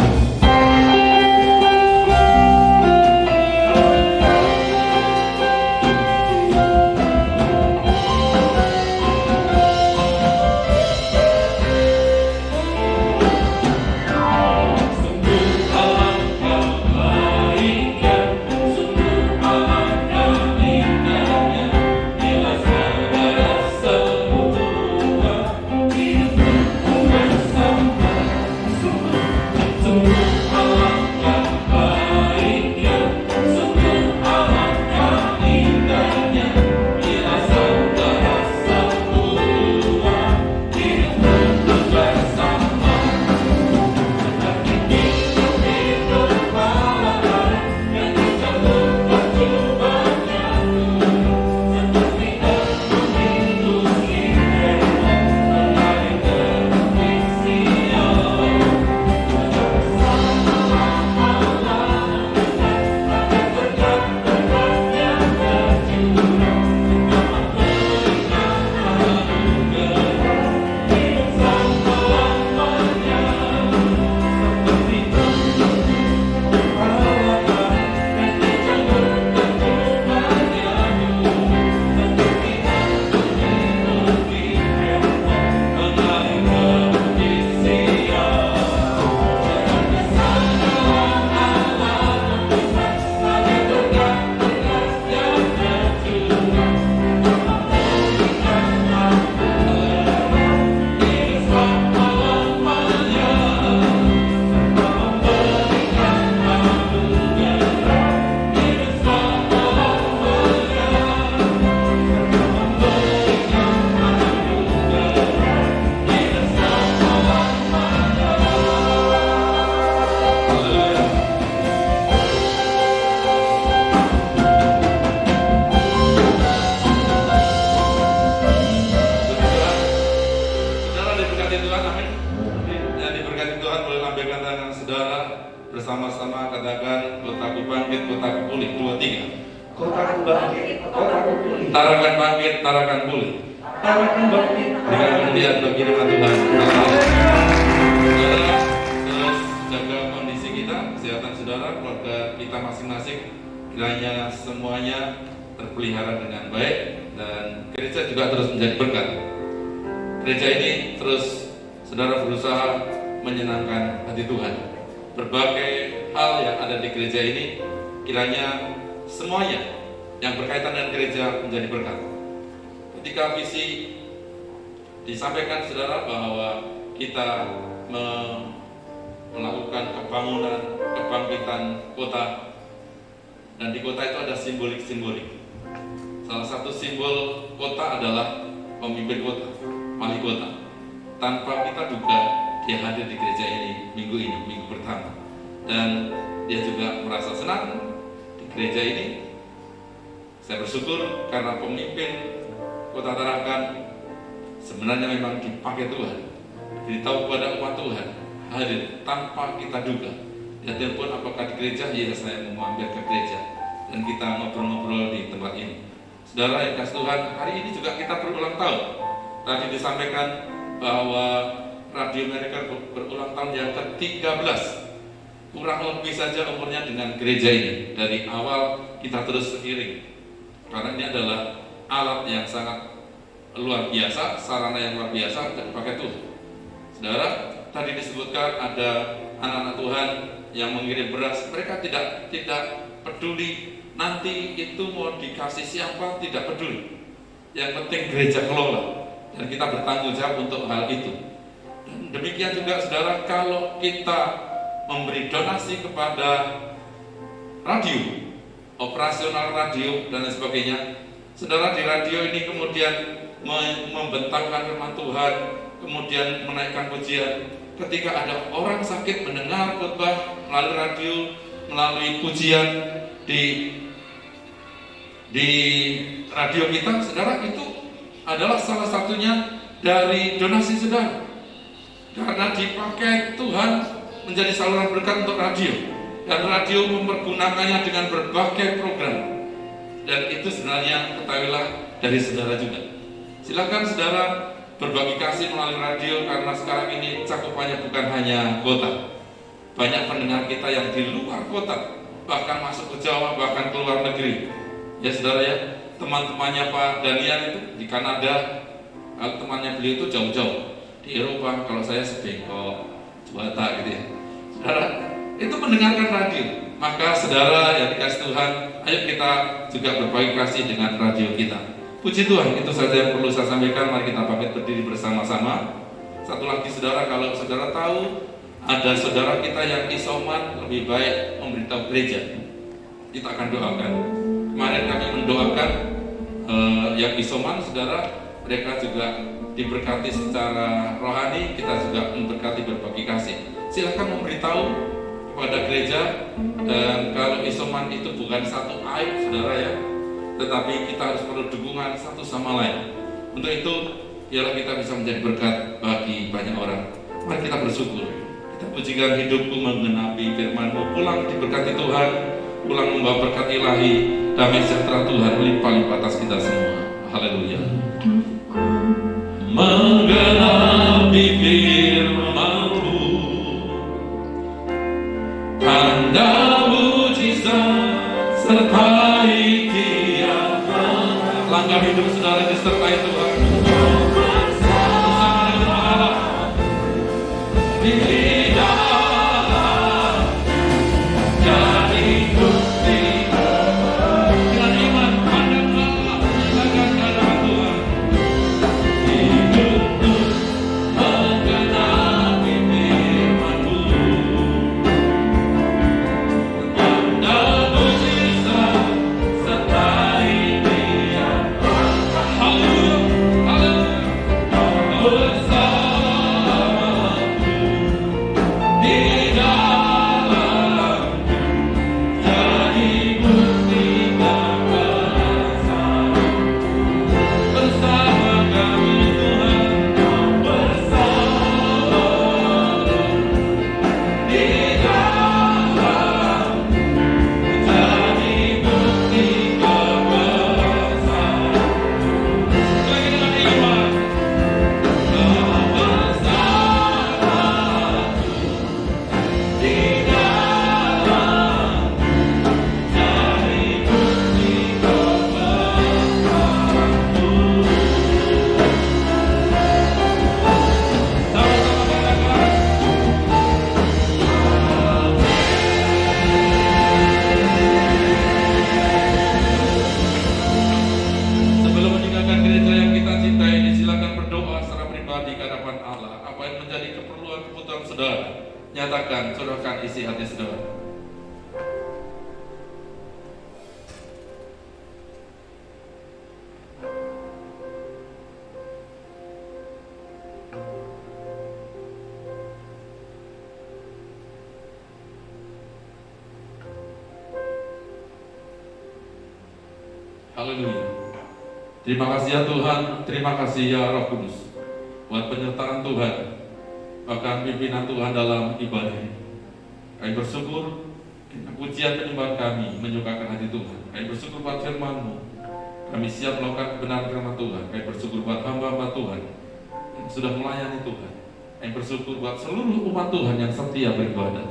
Bersama-sama katakan, kotaku bangkit, kotaku pulih. 2, 3. Kotaku bangkit, kotaku pulih. Tarakan bangkit, tarakan pulih. Tarakan bangkit. Berikan kemuliaan bagi nama Tuhan. Saudara, terus jaga kondisi kita, kesehatan saudara, keluarga kita masing-masing. Kiranya semuanya terpelihara dengan baik dan gereja juga terus menjadi berkat. Gereja ini terus saudara berusaha menyenangkan hati Tuhan. Berbagai hal yang ada di gereja ini kiranya semuanya yang berkaitan dengan gereja menjadi berkat. Ketika visi disampaikan saudara bahwa kita melakukan pembangunan, kebangkitan kota, dan di kota itu ada simbolik-simbolik. Salah satu simbol kota adalah pemimpin kota, wali kota. Tanpa kita duga dia hadir di gereja ini, minggu pertama, dan dia juga merasa senang di gereja ini. Saya bersyukur karena pemimpin Kota Tarakan sebenarnya memang dipakai Tuhan, diberitahu kepada umat Tuhan, hadir tanpa kita duga. Dia telepon apakah di gereja, ya saya mau mampir ke gereja, dan kita ngobrol-ngobrol di tempat ini. Saudara yang kasih Tuhan, hari ini juga kita berulang tahun. Tadi disampaikan bahwa radio mereka berulang tahun yang ke-13. Kurang lebih saja umurnya dengan gereja ini. Dari awal kita terus seiring. Karena ini adalah alat yang sangat luar biasa, sarana yang luar biasa dan dipakai Tuhan. Saudara, tadi disebutkan ada anak-anak Tuhan yang mengirim beras. Mereka tidak peduli nanti itu mau dikasih siapa, tidak peduli. Yang penting gereja kelola dan kita bertanggung jawab untuk hal itu. Dan demikian juga saudara, kalau kita memberi donasi kepada radio, operasional radio dan lain sebagainya, saudara, di radio ini kemudian membentangkan firman Tuhan, kemudian menaikkan pujian. Ketika ada orang sakit mendengar khotbah melalui radio, melalui pujian di radio kita, saudara, itu adalah salah satunya dari donasi saudara. Karena dipakai Tuhan menjadi saluran berkat untuk radio, dan radio mempergunakannya dengan berbagai program. Dan itu sebenarnya ketahuilah dari saudara juga. Silakan saudara berbagi kasih melalui radio, karena sekarang ini cakupannya bukan hanya kota. Banyak pendengar kita yang di luar kota, bahkan masuk ke Jawa, bahkan ke luar negeri. Ya saudara ya, teman-temannya Pak Daniel itu di Kanada, kalau temannya beliau itu jauh-jauh. Di Eropa, kalau saya sebengkok, Juwata gitu ya. Saudara, itu mendengarkan radio. Maka saudara yang dikasih Tuhan, ayo kita juga berbagi kasih dengan radio kita. Puji Tuhan, itu saja yang perlu saya sampaikan. Mari kita pamit berdiri bersama-sama. Satu lagi saudara, kalau saudara tahu ada saudara kita yang isoman, lebih baik memberitahu gereja. Kita akan doakan. Kemarin kami mendoakan yang isoman, saudara, mereka juga diberkati secara rohani, kita juga memberkati berbagi kasih. Silahkan memberitahu kepada gereja, dan kalau isoman itu bukan satu aib saudara ya, tetapi kita harus perlu dukungan satu sama lain. Untuk itu, biarlah kita bisa menjadi berkat bagi banyak orang. Mari kita bersyukur. Kita pujikan hidupku menggenapi firman-Mu. Pulang diberkati Tuhan, pulang membawa berkat ilahi, damai sejahtera Tuhan melimpah-limpah atas kita semua. Haleluya. Menggenapi firman-Mu, tanda mujizat sertai tiap langkah hidup saudara disertai Tuhan. Bersama dengan Allah di dalam jadi bukti dengan iman pandang Allah, akan hadapan Tuhan. Hidupku menggenapi firman-Mu, tanda mujizat sertai dia. Haleluya, haleluya. Bersamaku di dalam jadi bukti kekuasaan. Bersama kami Tuhan, bersama di dalam jadi bukti kekuasaan. Lagi dengan iman, bersama di dalam jadi bukti Sebelum meninggalkan gereja yang kita cintai ini, silakan berdoa secara pribadi ke hadapan Allah. Apa yang menjadi kebutuhan saudara, nyatakan, curahkan isi hati saudara. Haleluya. Terima kasih ya Tuhan, terima kasih ya Roh Kudus buat penyertaan Tuhan, bahkan pimpinan Tuhan dalam ibadah ini. Kami bersyukur pujian penyembahan kami menyukakan hati Tuhan. Kami bersyukur buat firman-Mu. Kami siap melakukan kebenaran firman Tuhan. Kami bersyukur buat hamba-hamba Tuhan yang sudah melayani Tuhan. Yang bersyukur buat seluruh umat Tuhan yang setia beribadah.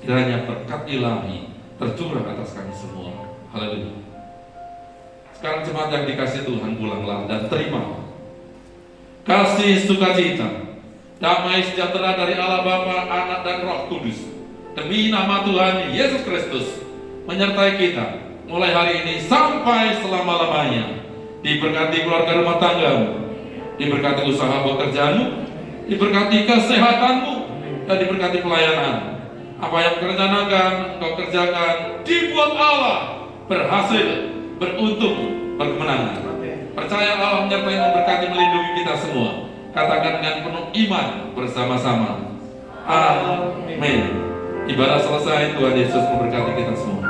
Kiranya berkat ilahi tercurah atas kami semua. Haleluya. Sekarang jemaat yang dikasih Tuhan, pulanglah dan terima kasih, sukacita, damai sejahtera dari Allah Bapa, Anak dan Roh Kudus demi nama Tuhan Yesus Kristus menyertai kita mulai hari ini sampai selama-lamanya. Diberkati keluarga rumah tanggamu, diberkati usaha pekerjaanmu, diberkati kesehatanmu, dan diberkati pelayanan. Apa yang kerencanakan, engkau kerjakan, dibuat Allah berhasil, beruntung, berkemenangan. Percaya Allah menyertai, memberkati, melindungi kita semua. Katakan dengan penuh iman bersama-sama. Amin. Ibadah selesai, Tuhan Yesus memberkati kita semua.